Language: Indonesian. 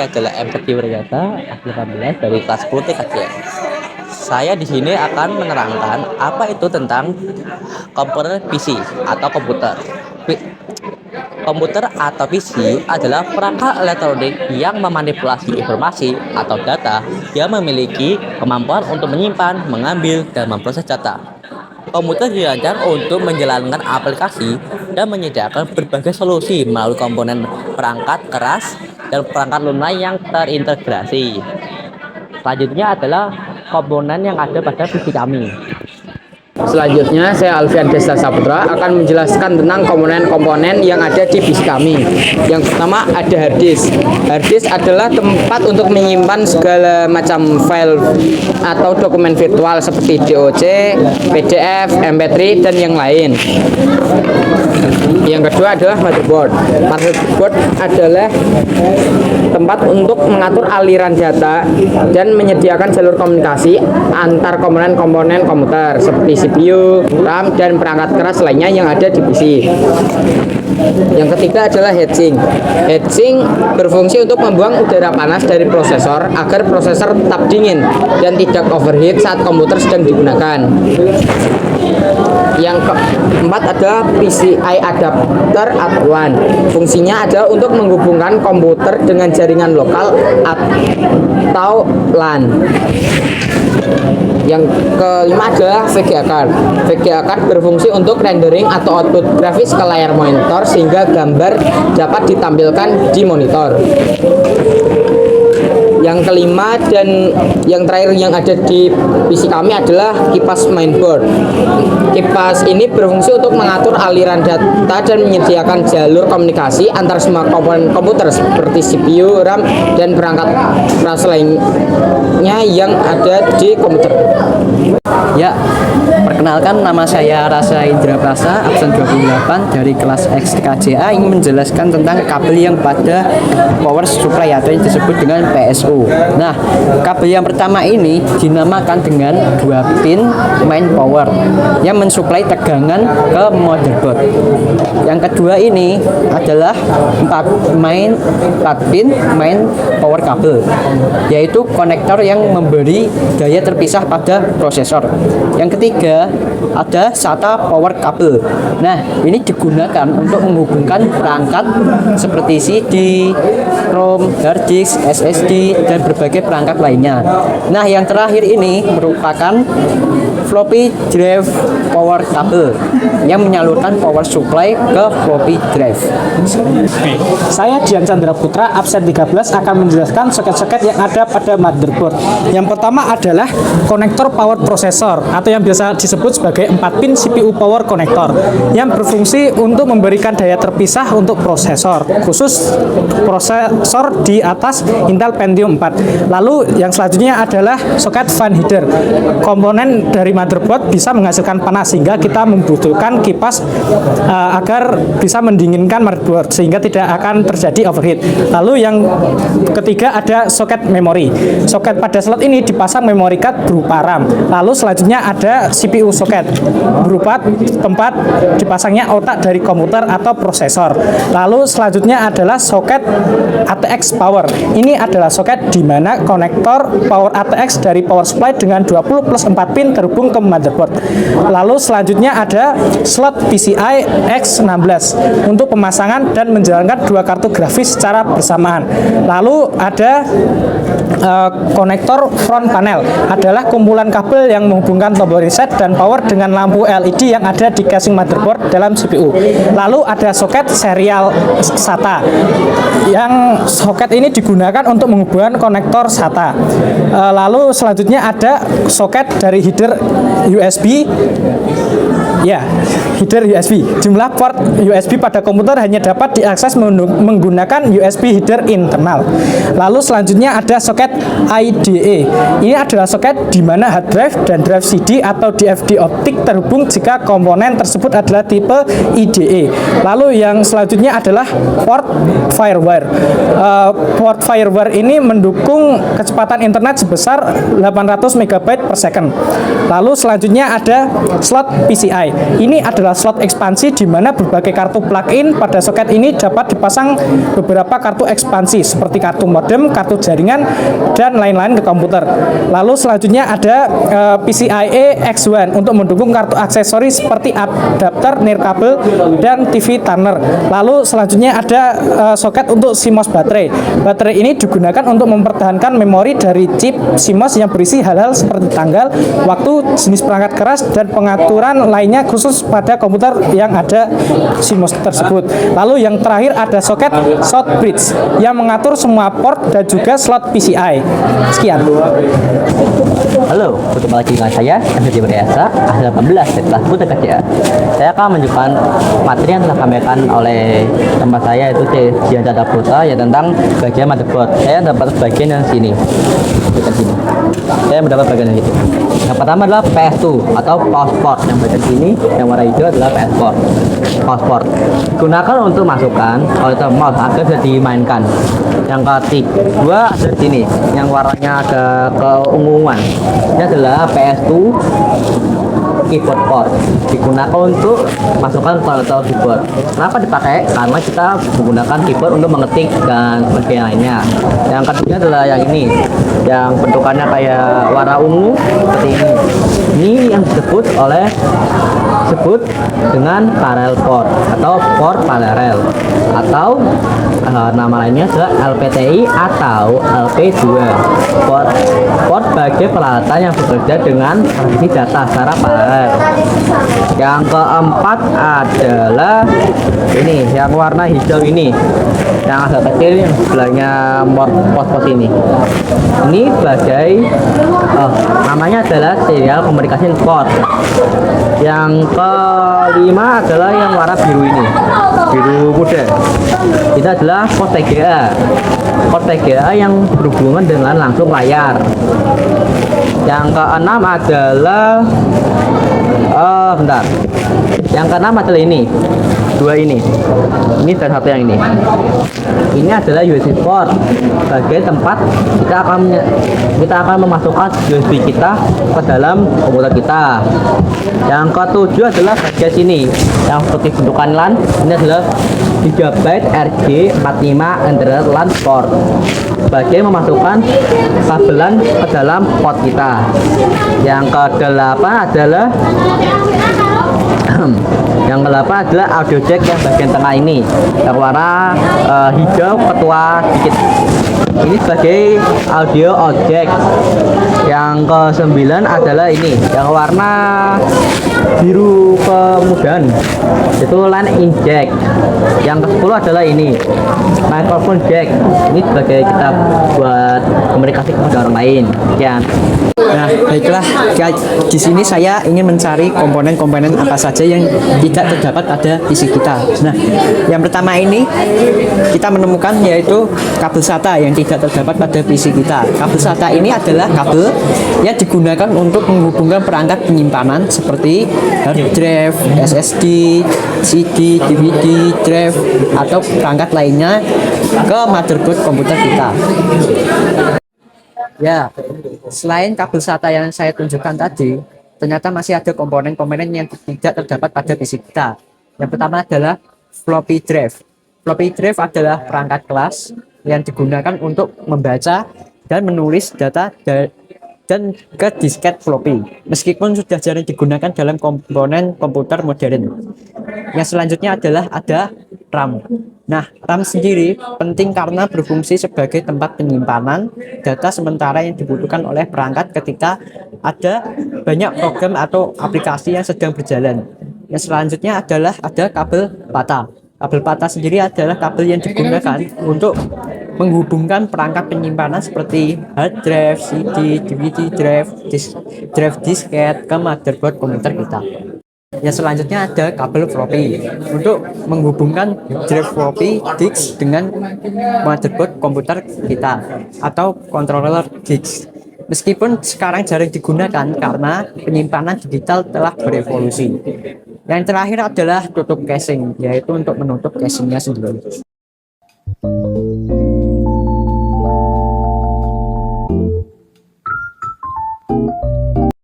Saya adalah MPT Wardata 18 dari kelas 10 TKJN. Saya di sini akan menerangkan apa itu tentang komputer PC atau komputer. Komputer atau PC adalah perangkat elektronik yang memanipulasi informasi atau data yang memiliki kemampuan untuk menyimpan, mengambil, dan memproses data. Komputer dirancang untuk menjalankan aplikasi dan menyediakan berbagai solusi melalui komponen perangkat keras dan perangkat lunak yang terintegrasi. Selanjutnya adalah komponen yang ada pada PC kami. Selanjutnya, saya Alfian Desta Saputra akan menjelaskan tentang komponen-komponen yang ada di PC kami. Yang pertama ada hard disk. Hard disk adalah tempat untuk menyimpan segala macam file atau dokumen virtual seperti DOC, PDF, MP3, dan yang lain. Yang kedua adalah motherboard. Motherboard adalah tempat untuk mengatur aliran data dan menyediakan jalur komunikasi antar komponen-komponen komputer seperti CPU, RAM, dan perangkat keras lainnya yang ada di PC. Yang ketiga adalah heatsink. Heatsink berfungsi untuk membuang udara panas dari prosesor agar prosesor tetap dingin dan tidak overheat saat komputer sedang digunakan. Yang keempat ada PCI adapter atau LAN. Fungsinya adalah untuk menghubungkan komputer dengan jaringan lokal atau LAN. Yang kelima adalah VGA card. VGA card berfungsi untuk rendering atau output grafis ke layar monitor sehingga gambar dapat ditampilkan di monitor. Yang kelima dan yang terakhir yang ada di PC kami adalah kipas mainboard. Kipas ini berfungsi untuk mengatur aliran data dan menyediakan jalur komunikasi antar semua komponen komputer seperti CPU, RAM, dan perangkat keras lainnya yang ada di komputer. Ya, perkenalkan nama saya Rasa Indra Prasa, absen 28 dari kelas X TKJA, ingin menjelaskan tentang kabel yang pada power supply atau yang disebut dengan PSU. Nah, kabel yang pertama ini dinamakan dengan 2 pin main power yang mensuplai tegangan ke motherboard. Yang kedua ini adalah 4 pin main power kabel, yaitu konektor yang memberi daya terpisah pada prosesor. Yang ketiga ada SATA power kabel. Nah, ini digunakan untuk menghubungkan perangkat seperti CD, ROM, hard disk, SSD, dan berbagai perangkat lainnya. Nah, yang terakhir ini merupakan floppy drive power kabel yang menyalurkan power supply ke floppy drive. Saya Dian Chandra Putra, absen 13, akan menjelaskan soket-soket yang ada pada motherboard. Yang pertama adalah konektor power processor atau yang biasa disebut sebagai 4 pin CPU power connector yang berfungsi untuk memberikan daya terpisah untuk prosesor, khusus prosesor di atas Intel Pentium 4. Lalu yang selanjutnya adalah soket fan heater. Komponen dari motherboard bisa menghasilkan panas sehingga kita membutuhkan kipas agar bisa mendinginkan motherboard sehingga tidak akan terjadi overheat. Lalu yang ketiga ada soket memori. Soket pada slot ini dipasang memory card berupa RAM. Lalu selanjutnya ada CPU soket berupa tempat dipasangnya otak dari komputer atau prosesor. Lalu selanjutnya adalah soket ATX power. Ini adalah soket di mana konektor power ATX dari power supply dengan 20 plus 4 pin terhubung ke motherboard. Lalu selanjutnya ada slot PCI X16 untuk pemasangan dan menjalankan 2 kartu grafis secara bersamaan. Lalu ada konektor front panel, adalah kumpulan kabel yang menghubungkan tombol reset dan power dengan lampu LED yang ada di casing motherboard dalam CPU. Lalu ada soket serial SATA, yang soket ini digunakan untuk menghubungkan konektor SATA. Lalu selanjutnya ada soket dari header USB. Ya, header USB. Jumlah port USB pada komputer hanya dapat diakses menggunakan USB header internal. Lalu selanjutnya ada soket IDE. Ini adalah soket di mana hard drive dan drive CD atau DFD optik terhubung jika komponen tersebut adalah tipe IDE. Lalu yang selanjutnya adalah port firewire. Port firewire ini mendukung kecepatan internet sebesar 800 MB per second. Lalu selanjutnya ada slot PCI. PCI. Ini adalah slot ekspansi di mana berbagai kartu plug-in pada soket ini dapat dipasang beberapa kartu ekspansi seperti kartu modem, kartu jaringan, dan lain-lain ke komputer. Lalu selanjutnya ada PCIe X1 untuk mendukung kartu aksesori seperti adapter, nirkabel, dan TV tuner. Lalu selanjutnya ada soket untuk CMOS baterai. Baterai ini digunakan untuk mempertahankan memori dari chip CMOS yang berisi hal-hal seperti tanggal, waktu, jenis perangkat keras, dan pengaturan lainnya khusus pada komputer yang ada CMOS tersebut. Lalu yang terakhir ada soket short bridge yang mengatur semua port dan juga slot PCI. Sekian. Halo, bertemu lagi dengan saya, Andri Beriasa, ahli 18 dari kelas Putra KCA. Saya akan menunjukkan materi yang telah disampaikan oleh tempat saya, yaitu Dian Chandra Putra, ya tentang bagian motherboard. Saya dapat bagian yang sini, bagian sini. Saya mendapat bagian yang itu. Yang pertama adalah PS2 atau power port. Yang bagian sini, yang warna hijau adalah PS port. Power port digunakan untuk masukkan auto mouse agar bisa dimainkan. Yang ketiga ada di sini, yang warnanya agak keunguan. Ini adalah PS2 keyboard port, digunakan untuk masukkan total keyboard. Kenapa dipakai? Karena kita menggunakan keyboard untuk mengetik dan sebagainya lainnya. Yang ketiga adalah yang ini, yang bentukannya kayak warna ungu seperti ini. Ini yang disebut dengan parallel port atau port paralel, atau nama lainnya adalah LPTI atau LP2. Port bagi peralatan yang bekerja dengan transmisi data secara paralel. Yang keempat adalah ini, yang warna hijau ini, yang agak kecil, yang sebelahnya pos-pos ini. Ini sebagai namanya adalah serial communication port. Yang kelima adalah yang warna biru ini, biru muda. Itu adalah port VGA. Port VGA yang berhubungan dengan langsung layar. Yang keenam adalah bentar. Yang keenam adalah ini, dua ini dan satu yang ini. Ini adalah USB port, sebagai tempat kita akan memasukkan USB kita ke dalam komputer kita. Yang ketujuh adalah bagian sini, yang seperti bentukan LAN. Ini adalah Gigabyte RJ45 Android LAN port, sebagai memasukkan kabelan ke dalam port kita. Yang kedelapan adalah audio jack yang bagian tengah ini, yang warna hijau ketua dikit. Ini sebagai audio jack. Yang ke-9 adalah ini, yang warna biru kemudian, itu line in jack. Yang ke-10 adalah ini, microphone jack. Ini sebagai kita buat komunikasi kepada orang lain. Sekian. Nah, baiklah, di sini saya ingin mencari komponen-komponen apa saja yang tidak terdapat pada PC kita. Nah, yang pertama ini kita menemukan yaitu kabel SATA yang tidak terdapat pada PC kita. Kabel SATA ini adalah kabel yang digunakan untuk menghubungkan perangkat penyimpanan seperti hard drive, SSD, CD, DVD, drive, atau perangkat lainnya ke motherboard komputer kita. Ya, selain kabel SATA yang saya tunjukkan tadi, ternyata masih ada komponen-komponen yang tidak terdapat pada PC kita. Yang pertama adalah floppy drive. Floppy drive adalah perangkat kelas yang digunakan untuk membaca dan menulis data dan ke disket floppy, meskipun sudah jarang digunakan dalam komponen komputer modern. Yang selanjutnya adalah ada RAM. Nah, RAM sendiri penting karena berfungsi sebagai tempat penyimpanan data sementara yang dibutuhkan oleh perangkat ketika ada banyak program atau aplikasi yang sedang berjalan. Yang selanjutnya adalah ada kabel PATA. Kabel PATA sendiri adalah kabel yang digunakan untuk menghubungkan perangkat penyimpanan seperti hard drive, CD, DVD drive, drive disket ke motherboard komputer kita. Yang selanjutnya ada kabel floppy untuk menghubungkan drive floppy disk dengan motherboard komputer kita atau controller disk. Meskipun sekarang jarang digunakan karena penyimpanan digital telah berevolusi. Yang terakhir adalah tutup casing, yaitu untuk menutup casingnya sendiri.